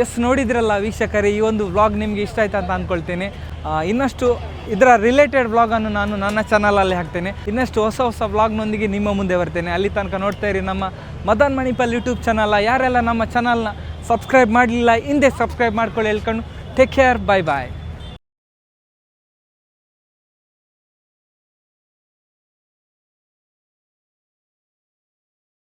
ಎಸ್, ನೋಡಿದ್ರಲ್ಲ ವೀಕ್ಷಕರೇ, ಈ ಒಂದು ವ್ಲಾಗ್ ನಿಮಗೆ ಇಷ್ಟ ಆಯ್ತು ಅಂತ ಅಂದ್ಕೊಳ್ತೇನೆ. ಇನ್ನಷ್ಟು ಇದರ ರಿಲೇಟೆಡ್ ವ್ಲಾಗನ್ನು ನಾನು ನನ್ನ ಚಾನಲಲ್ಲಿ ಹಾಕ್ತೇನೆ. ಇನ್ನಷ್ಟು ಹೊಸ ಹೊಸ ವ್ಲಾಗ್ನೊಂದಿಗೆ ನಿಮ್ಮ ಮುಂದೆ ಬರ್ತೇನೆ. ಅಲ್ಲಿ ತನಕ ನೋಡ್ತಾ ಇರಿ ನಮ್ಮ ಮದನ್ ಮಣಿಪಾಲ್ ಯೂಟ್ಯೂಬ್ ಚಾನಲ್. ಯಾರೆಲ್ಲ ನಮ್ಮ ಚಾನಲ್ನ ಸಬ್ಸ್ಕ್ರೈಬ್ ಮಾಡಲಿಲ್ಲ, ಹಿಂದೆ ಸಬ್ಸ್ಕ್ರೈಬ್ ಮಾಡ್ಕೊಳ್ಳಿ ಹೇಳ್ಕೊಂಡು. ಟೇಕ್ ಕೇರ್, ಬಾಯ್ ಬಾಯ್.